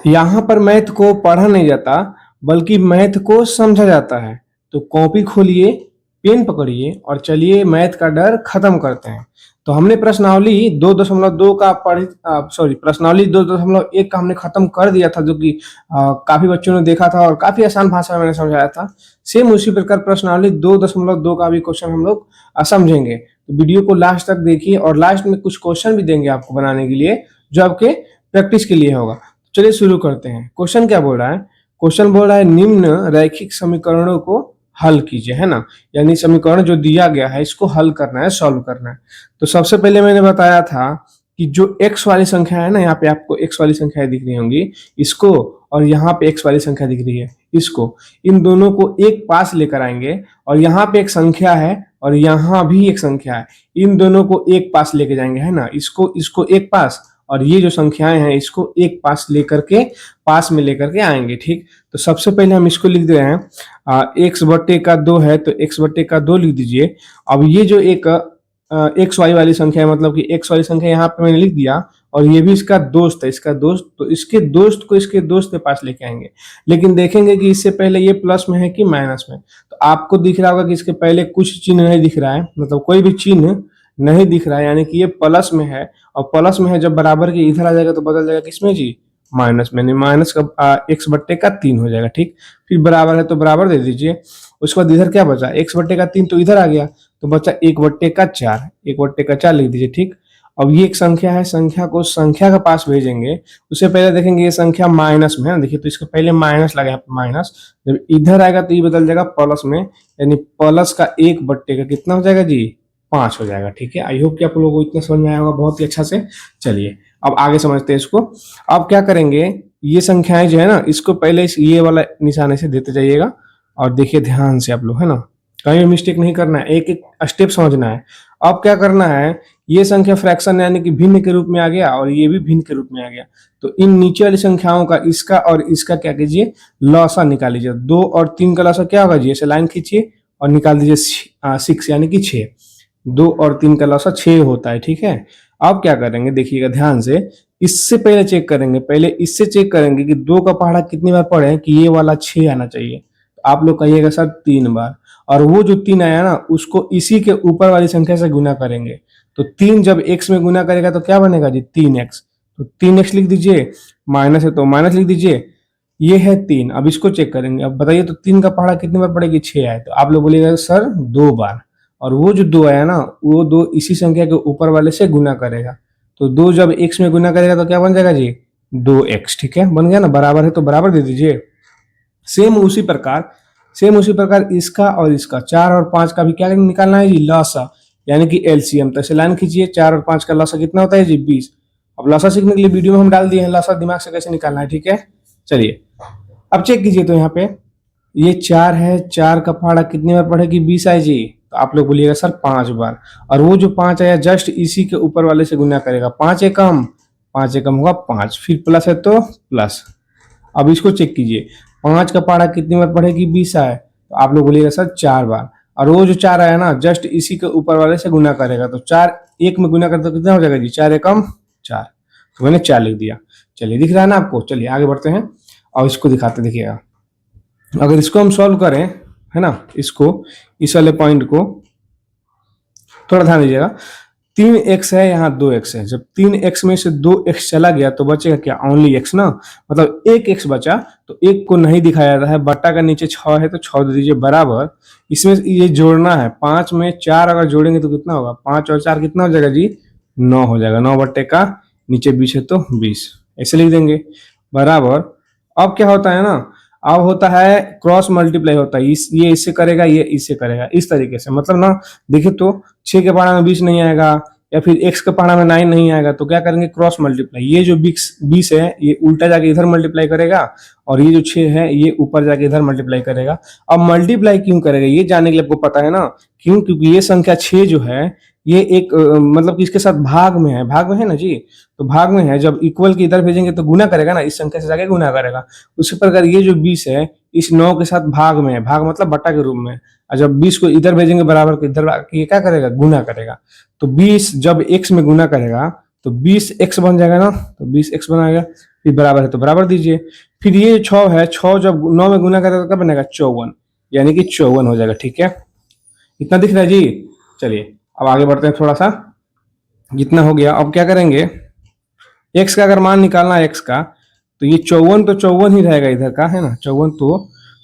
यहाँ पर मैथ को पढ़ा नहीं जाता, बल्कि मैथ को समझा जाता है। तो कॉपी खोलिए, पेन पकड़िए और चलिए मैथ का डर खत्म करते हैं। तो हमने प्रश्नावली 2.2 का प्रश्नावली 2.1 का हमने खत्म कर दिया था, जो कि काफी बच्चों ने देखा था और काफी आसान भाषा में मैंने समझाया था। सेम उसी प्रकार प्रश्नावली 2.2 का भी क्वेश्चन हम लोग समझेंगे। तो वीडियो को लास्ट तक देखिए और लास्ट में कुछ क्वेश्चन भी देंगे आपको बनाने के लिए, जो आपके प्रैक्टिस के लिए होगा। चलिए शुरू करते हैं। क्वेश्चन क्या बोल रहा है? क्वेश्चन बोल रहा है निम्न रैखिक समीकरणों को हल कीजिए, है ना। यानी समीकरण जो दिया गया है इसको हल करना है, सॉल्व करना है। तो सबसे पहले मैंने बताया था कि जो x वाली संख्या है ना, यहाँ पे आपको x वाली संख्याएं दिख रही होंगी, इसको, और यहाँ पे x वाली संख्या दिख रही है इसको, इन दोनों को एक पास लेकर आएंगे। और यहाँ पे एक संख्या है और यहाँ भी एक संख्या है, इन दोनों को एक पास लेके जाएंगे, है ना। इसको इसको एक पास, और ये जो संख्याएं हैं इसको एक पास में लेकर के आएंगे, ठीक। तो सबसे पहले हम इसको लिख दे रहे हैं, x बट्टे का 2 है तो x बट्टे का 2 लिख दीजिए। अब ये जो एक एक्स वाई वाली संख्या है, मतलब कि x वाली संख्या यहाँ पे मैंने लिख दिया, और ये भी इसका दोस्त है, इसका दोस्त, तो इसके दोस्त को इसके दोस्त के पास लेके आएंगे। लेकिन देखेंगे कि इससे पहले ये प्लस में है कि माइनस में। तो आपको दिख रहा होगा कि इसके पहले कुछ चिन्ह नहीं दिख रहा है, मतलब कोई भी चिन्ह नहीं दिख रहा है, यानी कि ये प्लस में है। और प्लस में है, जब बराबर के इधर आ जाएगा तो बदल जाएगा किसमें जी? माइनस में। माइनस का x बट्टे का 3 हो जाएगा, ठीक। फिर बराबर है तो बराबर दे दीजिए। उसके बाद इधर क्या बचा? x बट्टे का 3 तो इधर आ गया, तो बचा 1 बट्टे का 4, 1 बट्टे का 4 लिख दीजिए, ठीक। अब ये एक संख्या है, संख्या को संख्या के पास भेजेंगे। उससे पहले देखेंगे ये संख्या माइनस में है ना, देखिए तो इसके पहले माइनस लगा है, माइनस। जब इधर आएगा तो ये बदल जाएगा प्लस में, यानी प्लस का 1 बट्टे का कितना हो जाएगा जी? 5 हो जाएगा, ठीक है। आई होप कि आप लोगों को इतना समझ में आया होगा बहुत ही अच्छा से। चलिए अब आगे समझते हैं इसको। अब क्या करेंगे, ये संख्याएं जो है ना, इसको पहले ये वाला निशाने से देते जाइएगा, और देखिए ध्यान से आप लोग, है ना, कहीं भी मिस्टेक नहीं करना है, एक एक स्टेप समझना है। अब क्या करना है, ये संख्या फ्रैक्शन यानी कि भिन्न के रूप में आ गया, और ये भी भिन्न के रूप में आ गया। तो इन नीचे वाली संख्याओं का, इसका और इसका क्या कीजिए, लॉसा निकाल लीजिए। 2 और 3 का लॉसा क्या होगा जी? ऐसे लाइन खींचिए और निकाल दीजिए 6 यानी कि 6। 2 और 3 का लॉसा 6 होता है, ठीक है। अब क्या करेंगे देखिएगा ध्यान से, इससे पहले चेक करेंगे, पहले इससे चेक करेंगे कि 2 का पहाड़ा कितनी बार पढ़े कि ये वाला 6 आना चाहिए। तो आप लोग कहिएगा सर 3 बार, और वो जो 3 आया ना उसको इसी के ऊपर वाली संख्या से गुना करेंगे। तो 3 जब x में गुना करेगा तो क्या बनेगा जी? 3x। तो 3x लिख दीजिए, माइनस है तो माइनस लिख दीजिए। ये है 3। अब इसको चेक करेंगे, अब बताइए तो 3 का पहाड़ा कितनी बार पड़ेगी? 6 आए। तो आप लोग बोलिएगा सर 2 बार, और वो जो 2 आया ना वो 2 इसी संख्या के ऊपर वाले से गुना करेगा। तो 2 जब x में गुना करेगा तो क्या बन जाएगा जी? 2x, ठीक है, बन गया ना। बराबर है तो बराबर दे दीजिए। सेम उसी प्रकार इसका और इसका, 4 और 5 का भी क्या निकालना है जी? लॉसा, यानी कि एलसीएम। तो ऐसे लाइन खींचिए, 4 और 5 का लॉसा कितना होता है जी? 20। अब लॉसा सीखने के लिए वीडियो में हम डाल दिए हैं लॉसा दिमाग से कैसे निकालना है, ठीक है। चलिए अब चेक कीजिए, तो यहाँ पे ये 4 है, 4 का पहाड़ा कितनी बार पढ़ेगी? 20 आए जी। तो आप लोग बोलिएगा सर 5 बार, और वो जो 5 आया जस्ट इसी के ऊपर वाले से गुना करेगा। 5 एकम, 5 एकम होगा 5, फिर प्लस है तो प्लस। अब इसको चेक कीजिए, 5 का पहाड़ा कितनी बार पढ़ेगी? 20 आए। तो आप लोग बोलिएगा सर 4 बार, और वो जो 4 आया ना जस्ट इसी के ऊपर वाले से गुना करेगा। तो 4 1 में गुना करते तो कितना हो जाएगा जी? 4 एकम 4। तो मैंने 4 लिख दिया। चलिए दिख रहा है ना आपको। चलिए आगे बढ़ते हैं और इसको दिखाते, देखिएगा। अगर इसको हम सॉल्व करें, है ना, इसको, इस वाले पॉइंट को थोड़ा ध्यान दीजिएगा। 3x है, यहाँ 2x है। जब 3x में से 2x चला गया तो बचेगा क्या? ओनली x ना, मतलब एक x बचा। तो एक को नहीं दिखाया जाता है, बट्टा का नीचे 6 है तो 6 दे दीजिए बराबर। इसमें ये जोड़ना है, 5 में 4 अगर जोड़ेंगे तो कितना होगा? 5 और 4 कितना हो जाएगा जी? 9 हो जाएगा। 9 बट्टे का नीचे 20 है तो 20, ऐसे लिख देंगे बराबर। अब क्या होता है ना, अब होता है क्रॉस मल्टीप्लाई होता है, ये इससे करेगा, ये इससे करेगा, इस तरीके से। मतलब ना देखिए तो 6 के पहाड़ा में 20 नहीं आएगा, या फिर x के पहाड़ा में 9 नहीं आएगा, तो क्या करेंगे? Cross multiply. ये जो 20 है ये उल्टा जाके इधर मल्टीप्लाई करेगा, और ये जो 6 है ये ऊपर जाके इधर मल्टीप्लाई करेगा। अब मल्टीप्लाई क्यों करेगा ये जानने के लिए आपको पता है ना क्यों? क्योंकि ये संख्या 6 जो है ये एक मतलब कि इसके साथ भाग में है, भाग में है ना जी। तो भाग में है, जब इक्वल के इधर भेजेंगे तो गुना करेगा ना, इस संख्या से जाके गुना करेगा। उसी प्रकार ये जो 20 है इस 9 के साथ भाग में है, भाग मतलब बट्टा के रूप में। और जब 20 को इधर भेजेंगे बराबर के इधर, ये क्या करेगा? गुना करेगा। तो 20 जब x में गुना करेगा तो 20x बन जाएगा ना, तो 20x बनाएगा। फिर बराबर है तो बराबर दीजिए। फिर ये 6 है, 6 जब 9 में गुना करेगा तो क्या बनेगा 54, यानी कि 54 हो जाएगा। ठीक है, इतना दिख रहा है जी। चलिए अब आगे बढ़ते हैं थोड़ा सा। जितना हो गया अब क्या करेंगे, एक्स का अगर मान निकालना है एक्स का, तो ये 54 तो 54 ही रहेगा इधर का, है ना, 54 तो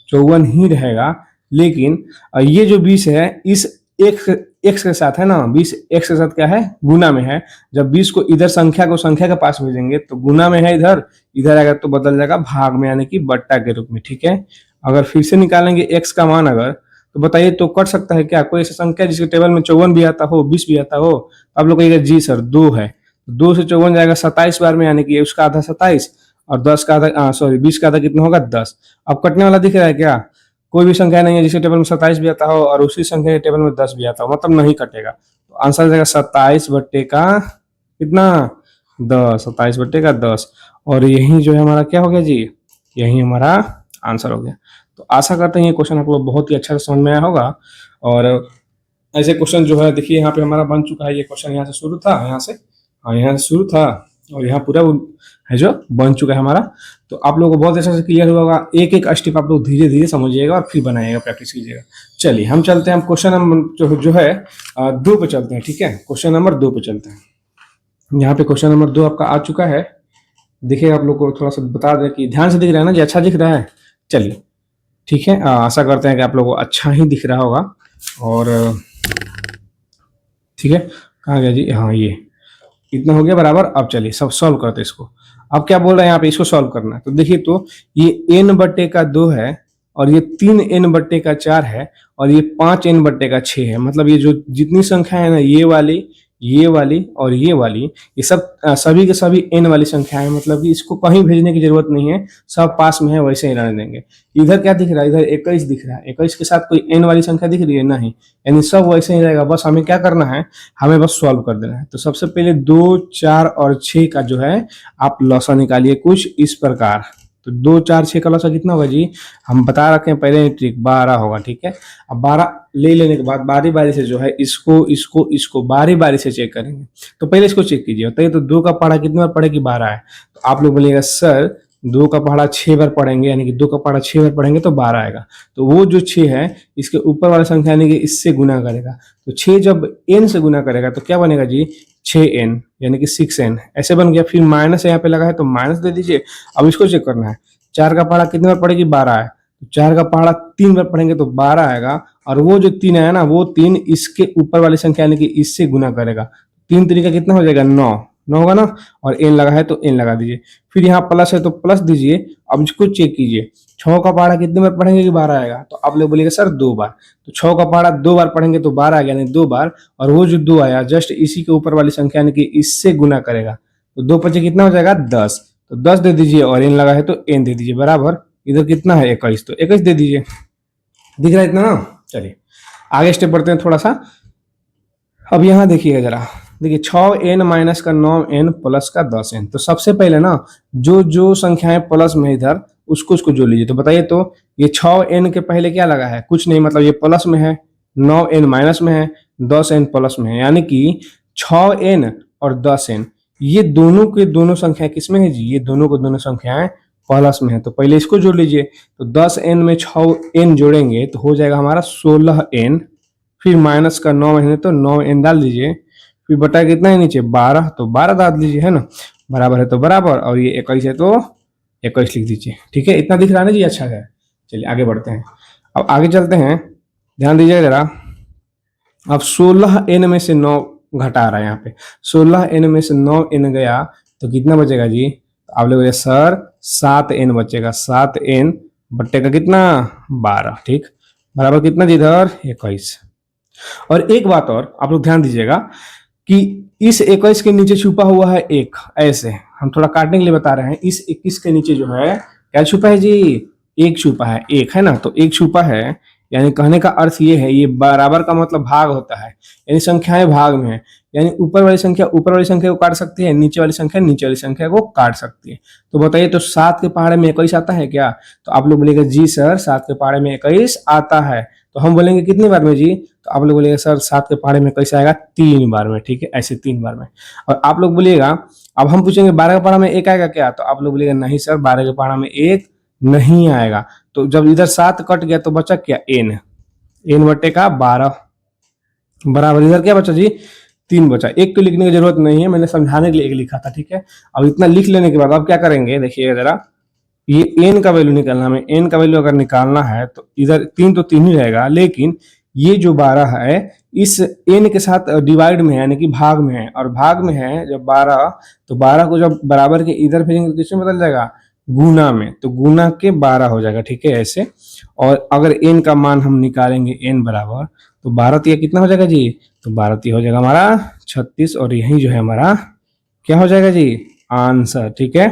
54 ही रहेगा। लेकिन ये जो 20 है इस एक्स एक्स के साथ है ना, 20 एक्स के साथ क्या है, गुना में है। जब 20 को इधर संख्या को संख्या के पास भेजेंगे तो गुना में है, इधर इधर आएगा तो बदल जाएगा भाग में, यानी कि बट्टा के रूप में। ठीक है, अगर फिर से निकालेंगे एक्स का मान अगर, तो बताइए तो कट सकता है क्या कोई ऐसी संख्या जिसके टेबल में 54 भी आता हो, 20 भी आता हो? तो आप लोग कहिएगा जी सर 2 है। 2 से 54 जाएगा 27 बार में, यानी कि उसका आधा 27 और 10 का आधा, सॉरी 20 का आधा कितना होगा 10। अब कटने वाला दिख रहा है क्या? कोई भी संख्या नहीं है जिसके टेबल में 27 भी आता हो और उसी संख्या के टेबल में 10 भी आता हो, मतलब नहीं कटेगा। तो आंसर हो जाएगा 27 बट्टे का कितना 10, 27 बट्टे का 10। और यही जो है हमारा क्या हो गया जी, यही हमारा आंसर हो गया। तो आशा करते हैं ये क्वेश्चन आप लोग बहुत ही अच्छा से समझ में आया होगा। और ऐसे क्वेश्चन जो है देखिए यहाँ पे हमारा बन चुका है। ये क्वेश्चन यहाँ से शुरू था, यहाँ से, हाँ यहाँ से शुरू था और यहाँ पूरा है जो बन चुका है हमारा। तो आप लोगों को बहुत अच्छा से क्लियर होगा। एक एक स्टेप आप लोग धीरे धीरे समझिएगा और फिर बनाइएगा, प्रैक्टिस कीजिएगा। चलिए हम चलते हैं, हम क्वेश्चन नंबर जो है 2 पे चलते हैं। ठीक है, क्वेश्चन नंबर 2 पे चलते हैं। यहाँ पे क्वेश्चन नंबर 2 आपका आ चुका है। देखिए आप लोग को थोड़ा सा बता दें कि ध्यान से दिख रहा है ना जी, अच्छा दिख रहा है। चलिए ठीक है, आशा करते हैं कि आप लोगों को अच्छा ही दिख रहा होगा। और ठीक है, कहाँ गया जी, हाँ ये इतना हो गया बराबर। अब चलिए सब सॉल्व करते हैं इसको। अब क्या बोल रहे हैं यहाँ पे, इसको सॉल्व करना है। तो देखिए तो ये n बट्टे का 2 है और ये 3n बट्टे का 4 है और ये 5n बट्टे का 6 है। मतलब ये जो जितनी संख्या है ना, ये वाली और ये वाली, ये सब सभी के सभी n वाली संख्या है। मतलब कि इसको कहीं भेजने की जरूरत नहीं है, सब पास में है वैसे ही रहने देंगे। इधर क्या दिख रहा है, इधर 21 दिख रहा है। 21 के साथ कोई n वाली संख्या दिख रही है? नहीं, यानी सब वैसे ही रहेगा। बस हमें क्या करना है, हमें बस सॉल्व कर देना है। तो सबसे पहले 2, 4 और 6 का जो है आप लॉसा निकालिए कुछ इस प्रकार। तो 2, 4, 6 का लॉसा कितना होगा जी, हम बता रखे हैं पहले ही ट्रिक, 12 होगा। ठीक है, अब 12 ले लेने के बाद बारी बारी से जो है इसको बारी बारी से चेक करेंगे। तो पहले इसको चेक कीजिए, बताइए तो 2 का पहाड़ा कितनी बार पड़ेगी, 12 है। तो आप लोग बोलिएगा सर 2 का पहाड़ा 6 बार पढ़ेंगे, यानी कि 2 का पहाड़ा 6 बार पढ़ेंगे तो 12 आएगा। तो वो जो 6 है इसके ऊपर वाला संख्या यानी कि इससे गुना करेगा। तो 6 जब n से गुना करेगा तो क्या बनेगा जी, 6n यानी कि 6n, ऐसे बन गया। फिर माइनस यहाँ पे लगा है तो माइनस दे दीजिए। अब इसको चेक करना है, 4 का पहाड़ा कितनी बार पड़ेगी, 12 है। तो 4 का पहाड़ा 3 बार पढ़ेंगे तो 12 आएगा। और वो जो 3 है ना, वो 3 इसके ऊपर वाली संख्या यानी कि इससे गुना करेगा। 3 तरीका कितना हो जाएगा, 9 होगा ना। और n लगा है तो n लगा दीजिए। फिर यहाँ प्लस है तो प्लस दीजिए। अब इसको चेक कीजिए, 6 का पहाड़ा कितने बार पढ़ेंगे कि 12 आएगा। तो आप लोग बोलिएगा सर 2 बार। तो 6 का पहाड़ा 2 बार पढ़ेंगे तो 12 आ गया, यानी 2 बार। और वो जो 2 आया जस्ट इसी के ऊपर वाली संख्या यानी कि इससे गुना करेगा। तो 2 पचे कितना हो जाएगा, 10। तो 10 दे दीजिए और n लगा है तो n दे दीजिए बराबर। इधर कितना है 21, तो 21 दे दीजिए। दिख रहा है इतना ना। चलिए आगे स्टेप बढ़ते हैं थोड़ा सा। अब यहाँ देखिएगा जरा, देखिए 6n माइनस का 9n प्लस का 10n। तो सबसे पहले ना जो संख्याएं प्लस में इधर उसको जोड़ लीजिए। तो बताइए तो ये 6n के पहले क्या लगा है, कुछ नहीं, मतलब ये प्लस में है, 9n माइनस में है, 10n प्लस में है, यानी कि 6n और 10n ये दोनों के दोनों संख्या किसमें है जी, ये दोनों को दोनों संख्याएं प्लस में है। तो पहले इसको जोड़ लीजिए। तो 10n में 6n जोड़ेंगे तो हो जाएगा हमारा 16n। फिर माइनस का 9 है तो 9n डाल दीजिए। फिर बटा कितना है नीचे 12, तो 12 डाल दीजिए, है ना। बराबर है तो बराबर, और ये 21 है तो 21 लिख दीजिए। ठीक है, इतना दिख रहा है ना जी, अच्छा है। चलिए आगे बढ़ते हैं। अब आगे चलते हैं, ध्यान दीजिए जरा। अब 16n में से 9 घटा रहा है यहाँ पे, 16n में से 9n गया तो कितना बचेगा जी। आप लोग सर 7n बचेगा, 7n बट्टे का कितना 12। ठीक, बराबर कितना जी इधर 21। और एक बात और आप लोग ध्यान दीजिएगा कि इस 21 के नीचे छुपा हुआ है एक, ऐसे हम थोड़ा काटने के लिए बता रहे हैं। इस 21 के नीचे जो है क्या छुपा है जी, एक छुपा है, एक है ना। तो एक छुपा है, यानी कहने का अर्थ ये है, ये बराबर का मतलब भाग होता है, यानी संख्याएं भाग में है। यानी ऊपर वाली संख्या ऊपर वाली संख्या को काट सकती है, नीचे वाली संख्या नीचे वाली संख्या को काट सकती है। तो बताइए तो 7 के पहाड़े में 21 आता है क्या। तो आप लोग बोलेंगे जी सर 7 के पहाड़े में 21 आता है। तो हम बोलेंगे कितनी बार में जी, तो आप लोग बोलिएगा सर 7 के पहाड़े में कैसे आएगा, 3 बार में। ठीक है, ऐसे 3 बार में। और आप लोग बोलिएगा अब हम पूछेंगे 12 के पहाड़ा में एक आएगा क्या, तो आप लोग बोलेंगे नहीं सर 12 के पहाड़ा में एक नहीं आएगा। तो जब इधर 7 कट गया तो बचा क्या, एन, एन बटे का 12 बराबर इधर क्या बचा जी, 3 बचा। एक तो लिखने की जरूरत नहीं है, मैंने समझाने के लिए एक लिखा था, ठीक है। अब इतना लिख लेने के बाद अब क्या करेंगे, देखिएगा जरा, ये एन का वैल्यू निकालना, हमें एन का वैल्यू अगर निकालना है तो इधर 3 तो 3 ही रहेगा, लेकिन ये जो 12 है इस एन के साथ डिवाइड में है, यानी कि भाग में है, और भाग में है जब 12, तो 12 को जब बराबर के इधर भेजेंगे तो किसमें बदल जाएगा, गुना में, तो गुना के 12 हो जाएगा, ठीक है ऐसे। और अगर एन का मान हम निकालेंगे एन बराबर, तो 12 तिया कितना हो जाएगा जी, तो 12 तिया हो जाएगा हमारा 36, और यही जो है हमारा क्या हो जाएगा जी, आंसर, ठीक है।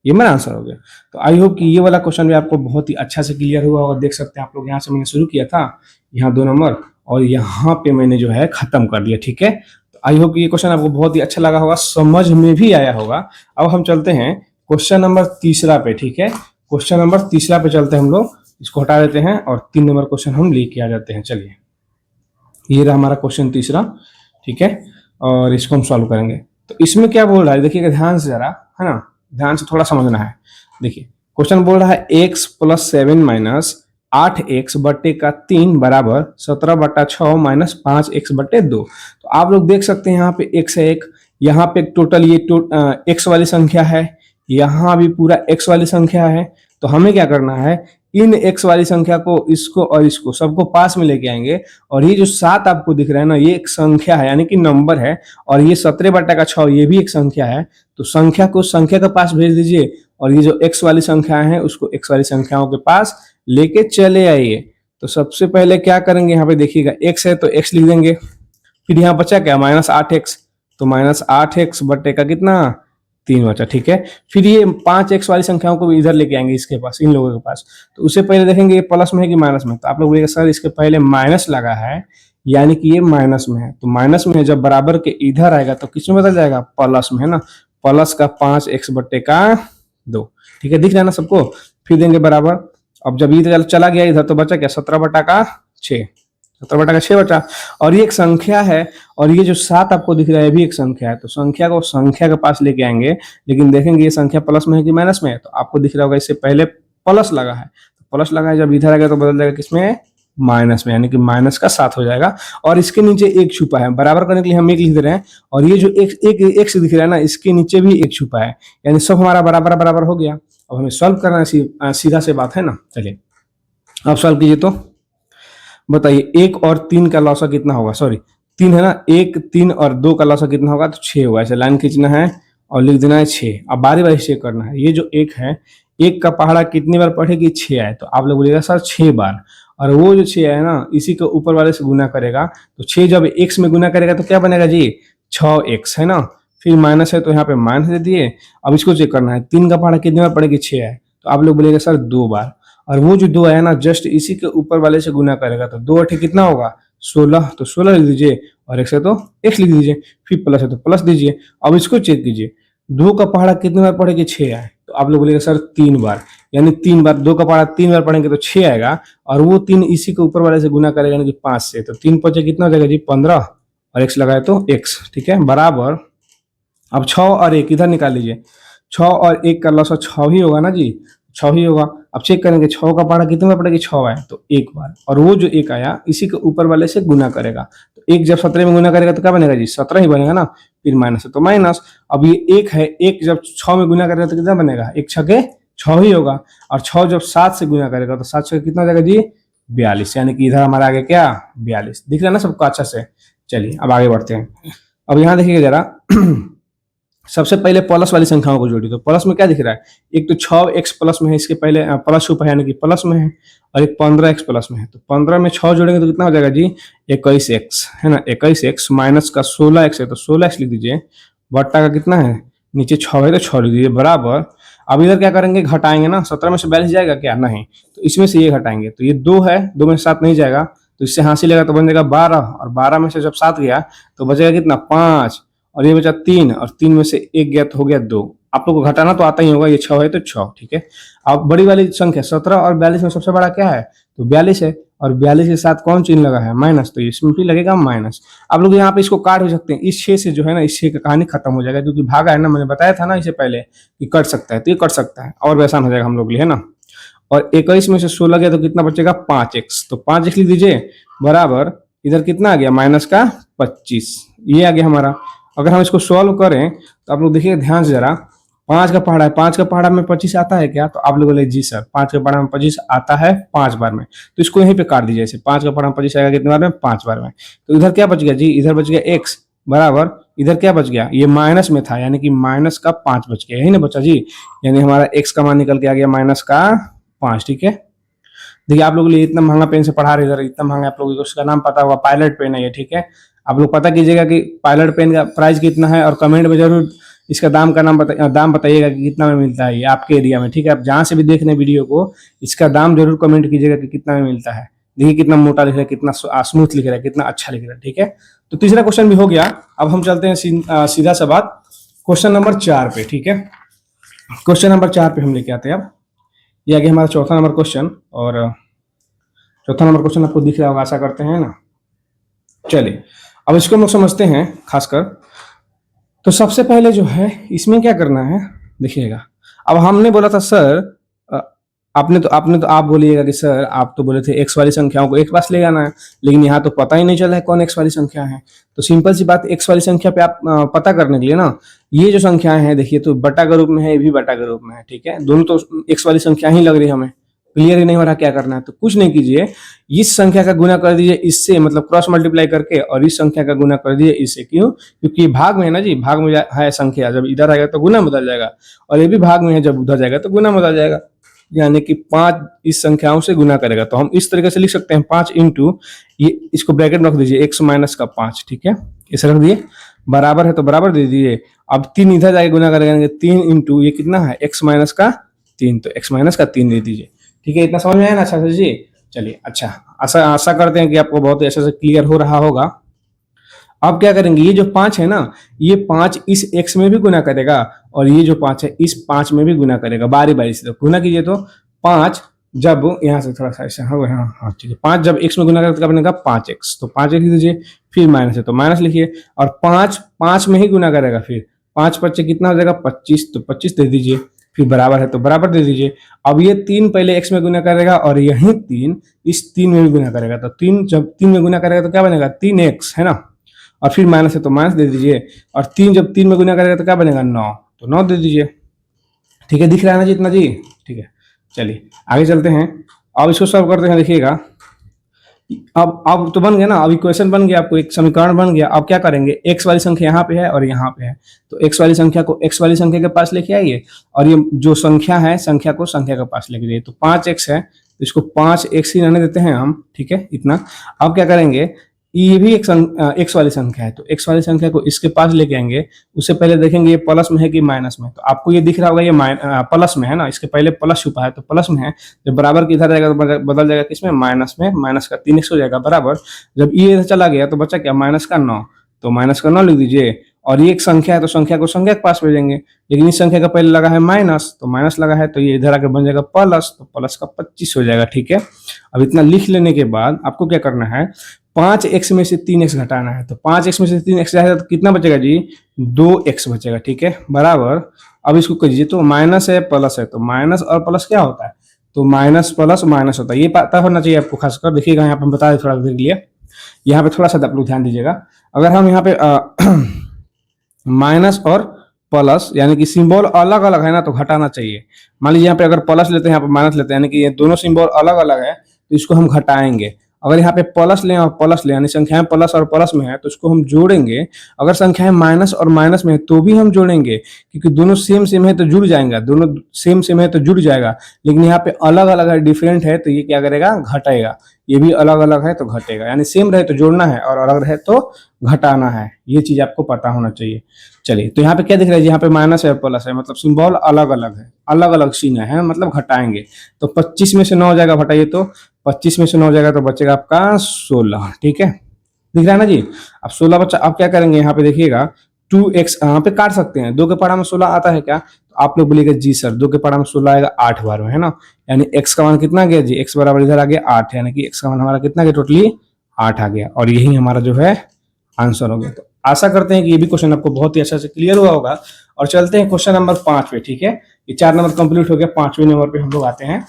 ये मेरा आंसर हो गया। तो आई होप कि ये वाला क्वेश्चन भी आपको बहुत ही अच्छा से क्लियर हुआ, और देख सकते हैं आप लोग यहाँ से मैंने शुरू किया था, यहाँ 2 नंबर, और यहाँ पे मैंने जो है खत्म कर दिया, ठीक है। तो आई होप कि ये क्वेश्चन आपको बहुत ही अच्छा लगा होगा, समझ में भी आया होगा। अब हम चलते हैं क्वेश्चन नंबर तीसरा पे, ठीक है। क्वेश्चन नंबर तीसरा पे चलते हैं हम लोग, इसको हटा देते हैं और 3 नंबर क्वेश्चन हम लेके आ जाते हैं। चलिए, ये रहा हमारा क्वेश्चन तीसरा, ठीक है, और इसको हम सॉल्व करेंगे। तो इसमें क्या बोल रहा है, देखिएगा ध्यान से जरा, है ना, ध्यान से थोड़ा समझना है। देखिए क्वेश्चन बोल रहा है x + 7 - 8x बटे का 3 बराबर 17/6 - 5x बटे 2। तो आप लोग देख सकते हैं यहाँ पे x है एक, यहाँ पे टोटल ये x वाली संख्या है, यहाँ भी पूरा x वाली संख्या है। तो हमें क्या करना है, इन x वाली संख्या को, इसको और इसको सबको पास में लेके आएंगे, और ये जो 7 आपको दिख रहा है ना, ये एक संख्या है, यानी कि नंबर है, और ये 17/6 ये भी एक संख्या है। तो संख्या को संख्या के पास भेज दीजिए, और ये जो x वाली संख्याएं हैं उसको x वाली संख्याओं के पास लेके चले आइए। तो सबसे पहले क्या करेंगे, यहाँ पे देखिएगा x है तो x लिख देंगे, फिर यहाँ बचा क्या, -8x, तो -8x बटे का कितना, 3 बचा, ठीक है। फिर ये 5x वाली संख्याओं को भी इधर लेके आएंगे इसके पास, इन लोगों के पास। तो उससे पहले देखेंगे ये प्लस में है कि माइनस में, तो आप लोग बोलेंगे सर इसके पहले माइनस लगा है, यानी कि ये माइनस में है। तो माइनस में है, जब बराबर के इधर आएगा तो किस में बदल जाएगा, प्लस में, है ना, प्लस का 5x बटे का 2, ठीक है, दिख रहा है ना सबको। फिर देंगे बराबर, अब जब इधर चला गया इधर तो बचा क्या, 17/6, 17/6 बचा। और ये एक संख्या है, और ये जो 7 आपको दिख रहा है ये भी एक संख्या है। तो संख्या को संख्या के पास लेके आएंगे, लेकिन देखेंगे ये संख्या प्लस में है कि माइनस में है। तो आपको दिख रहा होगा इससे पहले प्लस लगा है, तो प्लस लगा है, जब इधर आएगा तो बदल जाएगा किसमें, माइनस में, यानी कि माइनस का 7 हो जाएगा। और इसके नीचे एक छुपा है, बराबर करने के लिए हम एक लिख दे रहे हैं, और ये जो एक एक्स दिख रहा है ना, इसके नीचे भी एक छुपा है, यानी सब हमारा बराबर बराबर हो गया। अब हमें सॉल्व करना है, सीधा से बात है ना। चलिए अब सॉल्व कीजिए, तो बताइए 1 और 3 का लॉसा कितना होगा, सॉरी 3 है ना, 1, 3 और 2 का लॉसा कितना होगा, तो 6 होगा। ऐसे लाइन खींचना है और लिख देना है 6। अब बारी बारी चेक करना है, ये जो 1 है, 1 का पहाड़ा कितनी बार पढ़ेगी, 6 आए, तो आप लोग बोलिएगा सर 6 बार। और वो जो 6 है ना, इसी को ऊपर वाले से गुना करेगा, तो 6 जब x में गुना करेगा तो क्या बनेगा जी, 6x, है ना। फिर माइनस है तो यहाँ पे माइनस दे दिए। अब इसको चेक करना है, 3 का पहाड़ा कितनी बार पड़ेगी, 6 है, तो आप लोग बोलेगा सर 2 बार। और वो जो 2 है ना, जस्ट इसी के ऊपर वाले से गुना करेगा, तो 2 8 कितना होगा, 16, तो 16 लिख दीजिए, और x है तो x लिख दीजिए, फिर प्लस है तो प्लस दीजिए। अब इसको चेक कीजिए, 2 का पहाड़ा कितनी बार पड़ेगी, 6 आए, तो आप लोग बोलेगा सर 3 बार, यानी 3 बार, 2 का पहाड़ा 3 बार पढ़ेंगे तो 6 आएगा, और वो 3 इसी के ऊपर वाले से गुना करेगा, यानी कि 5 से, तो 3 5 कितना हो जाएगा जी, 15, और x लगाए तो x, ठीक है, बराबर। अब 6 और 1 इधर निकाल लीजिए, 6 और 1 का लॉस 6 ही होगा ना जी, 6 ही होगा। अब चेक करेंगे 6 का पहाड़ा कितने बार पड़ेगी, 6 आए, तो 1 बार, और वो जो 1 आया इसी के ऊपर वाले से गुना करेगा, तो 1 जब 17 में गुना करेगा तो क्या बनेगा जी, 17 ही बनेगा ना, फिर माइनस है तो माइनस। अब ये 1 है, 1 जब 6 में गुना करेगा तो कितना बनेगा, 1 छके 6 ही होगा, और 6 जब 7 से गुना करेगा तो 7 छके कितना हो जाएगा जी, 42, यानी कि इधर हमारा आगे क्या, 42, दिख रहा है ना सबको अच्छा से। चलिए अब आगे बढ़ते हैं। अब यहाँ देखिएगा जरा सबसे पहले प्लस वाली संख्याओं को जोड़िए, तो प्लस में क्या दिख रहा है, एक तो 6x प्लस में है, इसके पहले प्लस छुपा है, यानी कि प्लस में है, और एक 15x प्लस में है, तो 15 में 6 जोड़ेंगे तो कितना हो जाएगा जी, 21x, है ना, 21x माइनस का 16x है, तो 16x लिख दीजिए, बट्टा का कितना है, नीचे 6 है तो 6 लिख दीजिए, बराबर। अब इधर क्या करेंगे, घटाएंगे ना, 17 में से 42 जाएगा क्या, नहीं, तो इसमें से ये घटाएंगे, तो ये 2 है, 2 में से 7 नहीं जाएगा, तो इससे हासिल लेगा तो बन जाएगा 12, और 12 में से जब 7 गया तो बचेगा कितना, 5, और ये बचा 3, और 3 में से 1 गया तो हो गया 2। आप लोग को घटाना तो आता ही होगा, ये 6 है तो 6, ठीक है। अब बड़ी वाली संख्या 17 और 42 में सबसे बड़ा क्या है, तो 42 है, और 42 के साथ कौन चिन्ह लगा है, माइनस, तो इसमें भी लगेगा माइनस। आप लोग यहाँ पे इसको काट भी सकते हैं, इस 6 से जो है ना, इस 6 का कहानी खत्म हो जाएगा, क्योंकि भागा है ना, मैंने बताया था ना इससे पहले कि कट सकता है, तो ये कट सकता है और भी आसान हो जाएगा हम लोग के लिए, है ना। और 21 में से 16 गया तो कितना बचेगा, 5x, तो 5x लिख दीजिए बराबर, इधर कितना आ गया, माइनस का 25, ये आ गया हमारा। अगर हम इसको सॉल्व करें तो आप लोग देखिए ध्यान से जरा, 5 का पहाड़ा है, 5 का पहाड़ा में 25 आता है क्या, तो आप लोग बोले जी सर 5 का पहाड़ा में 25 आता है 5 बार में, तो इसको यहीं पे काट दीजिए ऐसे, 5 का पहाड़ा में 25 आएगा कितने बार में, 5 बार में। तो इधर क्या बच गया जी, इधर बच गया x बराबर, इधर क्या बच गया, ये माइनस में था यानी कि माइनस का 5 बच गया, यही ना बचा जी, यानी हमारा x का मान निकल के आ गया माइनस का 5, ठीक है। देखिए आप लोग लिए इतना महंगा पेन से पढ़ा रहे, इधर इतना महंगा, आप लोगों को उसका नाम पता होगा, पायलट पेन है ये, ठीक है। आप लोग पता कीजिएगा कि पायलट पेन का प्राइस कितना है, और कमेंट में जरूर इसका दाम का दाम बताइएगा कि कितना में मिलता है ये आपके एरिया में, ठीक है। आप जहाँ से भी देख रहे हैं वीडियो को, इसका दाम जरूर कमेंट कीजिएगा कि कितना में मिलता है। देखिए कितना मोटा लिख रहा है, कितना स्मूथ लिख रहा है, कितना अच्छा लिख रहा है, ठीक है। तो तीसरा क्वेश्चन भी हो गया। अब हम चलते हैं सीधा सा बात क्वेश्चन नंबर 4 पे, ठीक है। क्वेश्चन नंबर 4 पे हम लेके आते हैं अब। ये आगे हमारा चौथा नंबर क्वेश्चन, और चौथा नंबर क्वेश्चन आपको दिख रहा होगा, आशा करते हैं ना। चलिए अब इसको हम लोग समझते हैं खासकर। तो सबसे पहले जो है इसमें क्या करना है, देखिएगा। अब हमने बोला था सर, आपने तो आप बोलिएगा कि सर आप तो बोले थे एक्स वाली संख्याओं को एक पास ले जाना है, लेकिन यहाँ तो पता ही नहीं चला है कौन एक्स वाली संख्या है। तो सिंपल सी बात, एक्स वाली संख्या पे आप पता करने के लिए ना, ये जो संख्याएं हैं देखिए, तो बटा के रूप में है, ये भी बटा के रूप में है, ठीक है। दोनों तो एक्स वाली संख्या ही लग रही है हमें, क्लियर ही नहीं हो रहा क्या करना है। तो कुछ नहीं कीजिए, इस संख्या का गुना कर दीजिए इससे, मतलब क्रॉस मल्टीप्लाई करके, और इस संख्या का गुना कर दीजिए इससे। क्यों, क्योंकि भाग में है ना जी, भाग में है संख्या, जब इधर आएगा तो गुना बदल जाएगा, और ये भी भाग में है, जब उधर जाएगा तो गुना बदल जाएगा, यानी कि 5 इस संख्याओं से गुना करेगा। तो हम इस तरीके से लिख सकते हैं 5 इंटू, ये इसको ब्रैकेट में रख दीजिए, x माइनस का 5, ठीक है, इसे रख दिए, बराबर है तो बराबर दे दीजिए। अब 3 इधर जाके गुना करेंगे, 3 इंटू ये कितना है, x माइनस का 3, तो x माइनस का 3 दे दीजिए, ठीक है। इतना समझ में आया ना अच्छा से जी। चलिए अच्छा, आशा करते हैं कि आपको बहुत ही अच्छे से क्लियर हो रहा होगा। अब क्या करेंगे, ये जो 5 है ना, ये 5 इस x में भी गुना करेगा, और ये जो 5 है इस 5 में भी गुना करेगा, बारी बारी से। तो गुना कीजिए, तो 5 जब यहाँ से थोड़ा सा ऐसा हो, हाँ ठीक है, 5 जब x में गुना करेगा तो क्या बनेगा 5x, तो 5x लिख दीजिए, फिर माइनस है तो माइनस लिखिए, और 5 में ही गुना करेगा, फिर 5 5 कितना हो जाएगा 25, तो 25 दे दीजिए, फिर बराबर है तो बराबर दे दीजिए। अब ये 3 पहले x में गुना करेगा, और यही 3 इस 3 में भी गुना करेगा, तो 3 जब 3 में गुना करेगा तो क्या बनेगा 3x, है ना, और फिर माइनस है तो माइनस दे दीजिए, और 3 जब 3 में गुना करेगा तो क्या बनेगा 9, तो 9 दे दीजिए, ठीक है। दिख रहा है ना जी इतना जी, ठीक है। चलिए आगे चलते हैं, अब इसको सॉल्व करते हैं, देखिएगा। अब तो बन गया ना, अब इक्वेशन बन गया, आपको एक समीकरण बन गया। अब क्या करेंगे, x वाली संख्या यहाँ पे है और यहाँ पे है, तो x वाली संख्या को x वाली संख्या के पास लेके आइए, और ये जो संख्या है संख्या को संख्या के पास लेके जाइए। तो 5x है तो इसको 5x ही रहने देते हैं हम, ठीक है, इतना। अब क्या करेंगे, ये भी एक x वाली संख्या है, तो x वाली संख्या को इसके पास लेके आएंगे। उससे पहले देखेंगे ये प्लस में है कि माइनस में, तो आपको ये दिख रहा होगा ये प्लस में है ना, इसके पहले प्लस छुपा है तो प्लस में है। जब बराबर की इधर जाएगा तो बदल जाएगा किसमें, माइनस में, माइनस का 3x हो जाएगा बराबर। जब ये इधर चला गया तो बचा क्या, माइनस का 9, तो माइनस का 9 लिख दीजिए, और ये एक संख्या है तो संख्या को संख्या के पास भेजेंगे, लेकिन इस संख्या का पहले लगा है माइनस, तो माइनस लगा है तो ये इधर आके बन जाएगा प्लस, तो प्लस का 25 हो जाएगा, ठीक है। अब इतना लिख लेने के बाद आपको क्या करना है, 5x में से 3x घटाना है। तो 5x में से 3x जाएगा तो कितना बचेगा जी, 2x बचेगा, ठीक है, बराबर। अब इसको कीजिए, तो माइनस है प्लस है, तो माइनस और प्लस क्या होता है, तो माइनस प्लस माइनस होता है, ये पता होना चाहिए आपको खासकर। देखिएगा यहाँ पे बता दें थोड़ा देर के लिए, यहाँ पे थोड़ा सा आप लोग ध्यान दीजिएगा। अगर हम यहाँ पे माइनस और प्लस यानी कि सिंबल अलग अलग है ना, तो घटाना चाहिए। मान लीजिए यहाँ पे अगर प्लस लेते हैं, यहाँ पे माइनस लेते हैं, यानी कि ये दोनों सिंबल अलग अलग है, तो इसको हम घटाएंगे। अगर यहाँ पे प्लस लें और प्लस लें, यानी संख्याएं प्लस और प्लस में है, तो इसको हम जोड़ेंगे। अगर संख्याएं माइनस और माइनस में है तो भी हम जोड़ेंगे, क्योंकि दोनों सेम सेम है तो जुड़ जाएंगे, दोनों सेम सेम है तो जुड़ जाएगा। लेकिन यहाँ पे अलग अलग है, डिफरेंट है, तो ये क्या करेगा, घटाएगा। ये भी अलग अलग है तो घटेगा, यानी सेम रहे तो जोड़ना है और अलग रहे तो घटाना है। ये चीज आपको पता होना चाहिए। चलिए, तो यहाँ पे क्या दिख रहा है, यहाँ पे माइनस है प्लस है, मतलब सिंबल अलग अलग है, अलग अलग चिन्ह है, मतलब घटाएंगे। तो 25 में से 9 जाएगा, घटाइए तो 25 में से 9 जाएगा तो बचेगा आपका 16, ठीक है, दिख रहा है ना जी। अब 16 बच्चा, अब क्या करेंगे, यहाँ पे देखिएगा 2x, यहाँ पे काट सकते हैं, 2 के पहाड़ा में 16 आता है क्या, तो आप लोग बोलिएगा जी सर 2 के पावर में 16 आएगा 8 बार में, है ना। यानी x का मान कितना गया जी, x बराबर इधर आ गया 8, यानी कि x का मान हमारा कितना गया, टोटली 8 आ गया। और यही हमारा जो है आंसर हो गया। तो आशा करते हैं कि ये भी क्वेश्चन आपको बहुत ही अच्छा से क्लियर हुआ होगा। और चलते हैं क्वेश्चन नंबर 5 पे, ठीक है। ये 4 नंबर कंप्लीट हो गया, 5वें नंबर पे हम लोग आते हैं।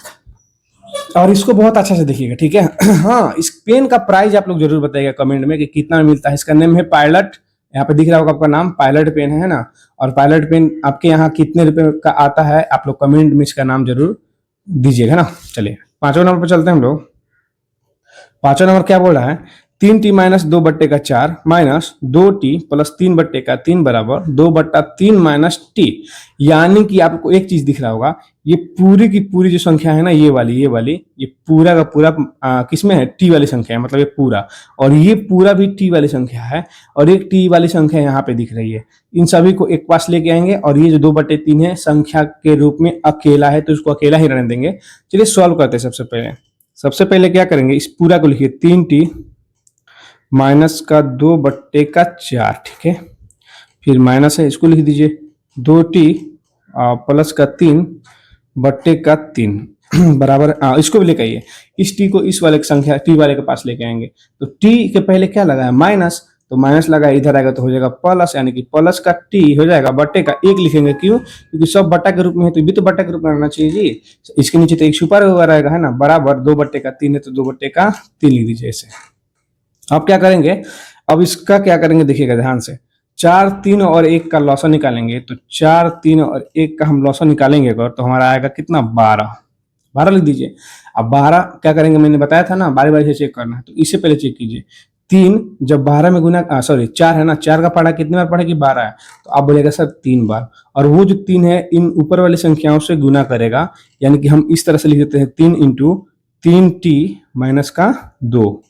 और इसको बहुत अच्छा से देखिएगा, ठीक है। हाँ, इस पेन का प्राइस आप लोग जरूर बताइएगा कमेंट में कि कितना में मिलता है। इसका नेम है पायलट, यहाँ पे दिख रहा होगा आपका नाम, पायलट पेन है ना। और पायलट पेन आपके यहाँ कितने रुपए का आता है, आप लोग कमेंट में इसका नाम जरूर दीजिएगा ना। चलिए 5वें नंबर पर चलते हैं हम लोग। 5वां नंबर क्या बोल रहा है, 3t minus 2/4 minus 2t plus 3/3 बराबर 2/3 माइनस टी। यानी कि आपको एक चीज दिख रहा होगा, ये पूरी की पूरी जो संख्या है ना, ये वाली ये पूरा का पूरा किसमें है, टी वाली संख्या है, मतलब ये पूरा। और ये पूरा भी टी वाली संख्या है, और एक टी वाली संख्या यहाँ पे दिख रही है। इन सभी को एक पास लेके आएंगे, और ये जो 2/3 है संख्या के रूप में अकेला है, तो इसको अकेला ही रहने देंगे। चलिए सॉल्व करते हैं। सबसे पहले क्या करेंगे, इस पूरा को लिखिए 3t माइनस का 2/4, ठीक है। फिर माइनस है, इसको लिख दीजिए 2t प्लस का 3/3 बराबर, इसको भी लेके आइए, इस t को इस वाले संख्या t वाले के पास लेके आएंगे। तो t के पहले क्या लगा है, माइनस, तो माइनस लगा, इधर आएगा तो हो जाएगा प्लस, यानी कि प्लस का t हो जाएगा, बट्टे का 1 लिखेंगे, क्यों, क्योंकि सब बट्टा के रूप में है, तो ये भी तो बट्टा के रूप में रहना चाहिए जी। इसके नीचे तो एक छुपा हुआ रहेगा, है ना, बराबर 2/3 है, तो 2/3 लिख दीजिए ऐसे। अब क्या करेंगे, अब इसका क्या करेंगे देखिएगा ध्यान से, 4, 3 और 1 का लॉसा निकालेंगे। तो 4, 3 और 1 का हम लॉसा निकालेंगे अगर, तो हमारा आएगा कितना, 12 लिख दीजिए। अब 12 क्या करेंगे, मैंने बताया था ना, बारी बारी से चेक करना है, तो इससे पहले चेक कीजिए। 3 जब 12 में गुना, 4 है ना, 4 का पढ़ा कितनी बार पढ़ेगी, 12 है, तो आप बोलेगा सर 3 बार। और वो जो 3 है इन ऊपर वाली संख्याओं से गुना करेगा, यानी कि हम इस तरह से लिख देते हैं 3 इंटू 3t माइनस का 2,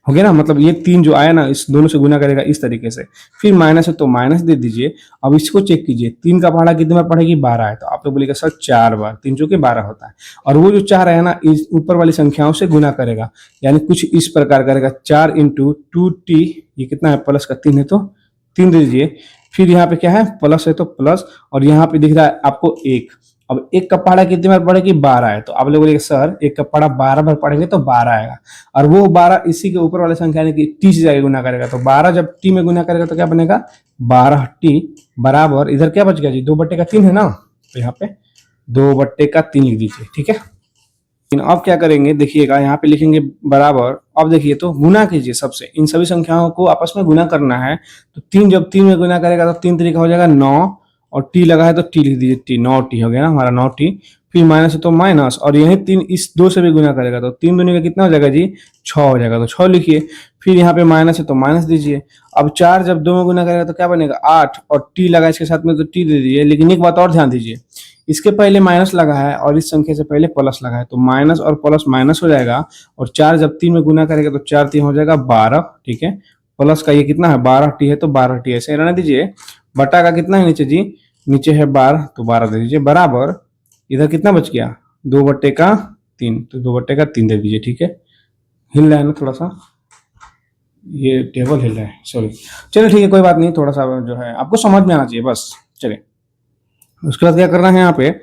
हो गया ना। मतलब ये 3 जो आया ना, इस दोनों से गुना करेगा इस तरीके से। फिर माइनस है तो माइनस दे दीजिए। अब इसको चेक कीजिए, 3 का पहाड़ा कितनी बार पढ़ेगी, 12 है, तो आप लोग बोलेगा सर 4 बार, 3 चौके 12 होता है। और वो जो 4 है ना, इस ऊपर वाली संख्याओं से गुना करेगा, यानी कुछ इस प्रकार करेगा, 4 इंटू 2t, ये कितना है, प्लस का 3 है तो 3 दे दीजिए। फिर यहाँ पे क्या है, प्लस है तो प्लस, और यहाँ पे दिख रहा है आपको 1। अब 1 का पहाड़ा कितनी बार पढ़ेगी, 12 है, तो आप लोग बोलेंगे सर 1 का पहाड़ा 12 बार पढ़ेंगे तो 12 आएगा। और वो 12 इसी के ऊपर वाले संख्या यानी कि टी से जाके गुना करेगा, तो 12 जब टी में गुना करेगा तो क्या बनेगा, 12t बराबर, इधर क्या बच गया जी, 2/3 है ना, तो यहाँ पे 2/3 लिख दीजिए, ठीक है। अब क्या करेंगे देखिएगा, यहाँ पे लिखेंगे बराबर। अब देखिए तो गुना कीजिए सबसे, इन सभी संख्याओं को आपस में गुना करना है। तो 3 जब 3 में गुना करेगा तो 3 तरीका हो जाएगा 9, और टी लगा है तो टी लिख दीजिए, टी 9t हो गया ना हमारा 9t। फिर माइनस है तो माइनस, और यही 3 इस 2 से भी गुना करेगा तो 3 दूनी का कितना हो जाएगा जी, 6 हो जाएगा, तो 6 लिखिए। फिर यहाँ पे माइनस है तो माइनस दीजिए। अब 4 जब 2 में गुना करेगा तो क्या बनेगा, 8, और टी लगा इसके साथ में तो टी दे दीजिए। लेकिन एक बात और ध्यान दीजिए, इसके पहले माइनस लगा है और इस संख्या से पहले प्लस लगा है, तो माइनस और प्लस माइनस हो जाएगा। और 4 जब 3 में गुना करेगा तो 4 3 हो जाएगा 12, ठीक है। प्लस का ये कितना है, 12t है, तो 12t ऐसे रहने दीजिए। बटा का कितना है नीचे जी, नीचे है 12, तो 12 दे दीजिए बराबर। इधर कितना बच गया, 2/3, तो 2/3 दे दीजिए, ठीक है। हिल रहा है ना थोड़ा सा, ये टेबल हिल रहा है, सॉरी। चलिए ठीक है, कोई बात नहीं, थोड़ा सा जो है आपको समझ में आना चाहिए बस। चलिए उसके बाद क्या करना है, यहाँ पे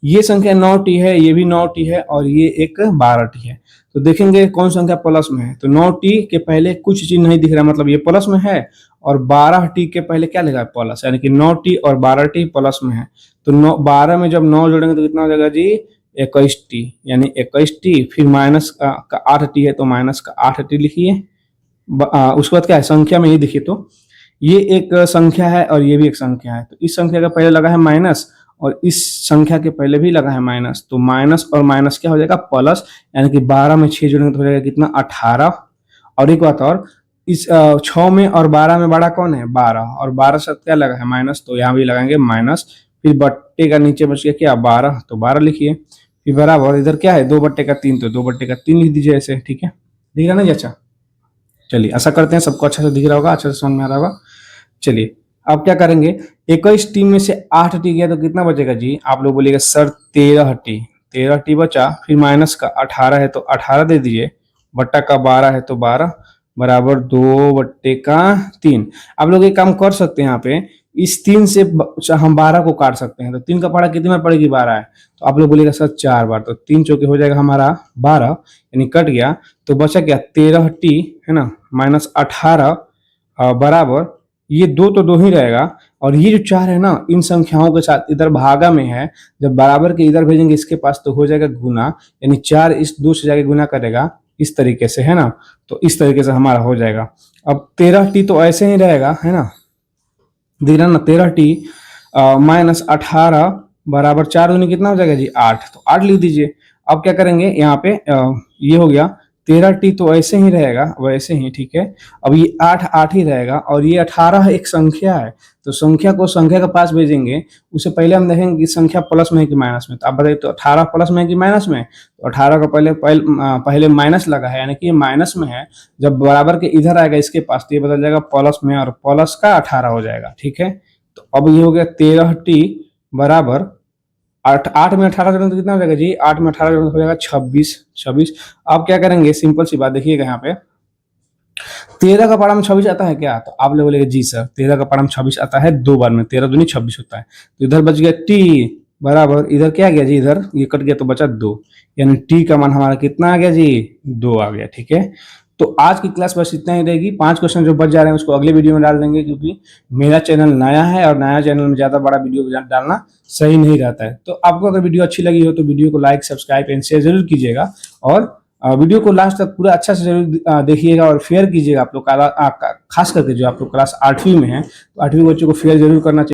ये संख्या 9t है, ये भी 9t है, और ये एक 12t है। तो देखेंगे कौन संख्या प्लस में है, तो 9t के पहले कुछ चीज नहीं दिख रहा, मतलब ये प्लस में है। और 12t के पहले क्या लिखा है, प्लस, यानी कि 9t और 12t प्लस में है। तो 12 में जब 9 जोड़ेंगे तो कितना हो जाएगा जी, 21t, यानी 21t। फिर माइनस का 8t है, तो माइनस का 8t लिखिए। उसके बाद क्या है, संख्या में ये देखिए, तो ये एक संख्या है और ये भी एक संख्या है, तो इस संख्या का पहले लगा है माइनस, और इस संख्या के पहले भी लगा है माइनस, तो माइनस और माइनस क्या हो जाएगा, प्लस, यानी कि 12 में 6 जोड़ेंगे तो हो जाएगा कितना, 18। और एक बात और, इस 6 में और 12 में बड़ा कौन है, 12, और 12 से क्या लगा है, माइनस, तो यहाँ भी लगाएंगे माइनस। फिर बट्टे का नीचे बच गया क्या, 12, तो 12 लिखिए। फिर बराबर, इधर क्या है, 2/3, तो 2/3 लिख दीजिए ऐसे, ठीक है। दिख रहा ना जी, अच्छा। चलिए आशा करते हैं सबको अच्छा से दिख रहा होगा, अच्छा से समझ में आ रहा होगा। चलिए अब क्या करेंगे, 21t में से 8t गया तो कितना बचेगा जी, आप लोग बोलिएगा सर 13t बचा। फिर माइनस का 18 है तो 18 दे दीजिए, बट्टा का 12 है तो 12 बराबर 2/3। आप लोग एक काम कर सकते हैं, यहाँ पे इस 3 से हम 12 को काट सकते हैं। तो 3 का पहाड़ा कितनी बार पड़ेगी? 12 है। तो आप लोग बोलिएगा सर 4 बार। तो 3 चौके हो जाएगा हमारा 12, यानी कट गया। तो बचा क्या? 13t है ना, माइनस 18 बराबर ये 2 तो 2 ही रहेगा, और ये जो 4 है ना, इन संख्याओं के साथ इधर भागा में है, जब बराबर के इधर भेजेंगे इसके पास तो हो जाएगा गुना, यानी 4 इस 2 से जाके गुना करेगा इस तरीके से, है ना। तो इस तरीके से हमारा हो जाएगा। अब 13t तो ऐसे ही रहेगा, है ना, दिख रहा ना, 13t माइनस 18 बराबर 4 दूनी कितना हो जाएगा जी? 8। तो 8 लिख दीजिए। अब क्या करेंगे यहाँ पे, ये हो गया 13t तो ऐसे ही रहेगा, वैसे ही, ठीक है। अब ये 8 ही रहेगा, और ये 18 एक संख्या है, तो संख्या को संख्या के पास भेजेंगे। उससे पहले हम देखेंगे कि संख्या प्लस में है कि माइनस में। तो आप बताइए, तो 18 प्लस में है कि माइनस में? तो 18 का पहले माइनस लगा है, यानी कि ये माइनस में है। जब बराबर के इधर आएगा इसके पास तो ये बदल जाएगा प्लस में, और प्लस का 18 हो जाएगा, ठीक है। तो अब ये हो गया 13t बराबर 8 में 18 जोड़ेंगे तो कितना हो जाएगा जी? 8 में 18 जोड़ेंगे तो हो जाएगा 26। अब क्या करेंगे, सिंपल सी बात देखिएगा यहाँ पे, 13 का पारा में 26 आता है क्या? तो आप लोग बोलेंगे जी सर 13 का पारा में 26 आता है 2 बार में, 13 दूनी 26 होता है। तो इधर बच गया t बराबर, इधर क्या आ गया जी? इधर ये कट गया तो बचा 2, यानी t का मान हमारा कितना आ गया जी? 2 आ गया, ठीक है। तो आज की क्लास बस इतना ही रहेगी। 5 क्वेश्चन जो बच जा रहे हैं उसको अगले वीडियो में डाल देंगे, क्योंकि मेरा चैनल नया है और नया चैनल में ज़्यादा बड़ा वीडियो डालना सही नहीं रहता है। तो आपको अगर वीडियो अच्छी लगी हो तो वीडियो को लाइक, सब्सक्राइब एंड शेयर जरूर कीजिएगा, और वीडियो को लास्ट तक पूरा अच्छा से जरूर देखिएगा और फेयर कीजिएगा। आप लोग खास करके जो आप लोग क्लास 8वीं में हैं, तो 8वीं बच्चों को फेयर जरूर करना चाहिए।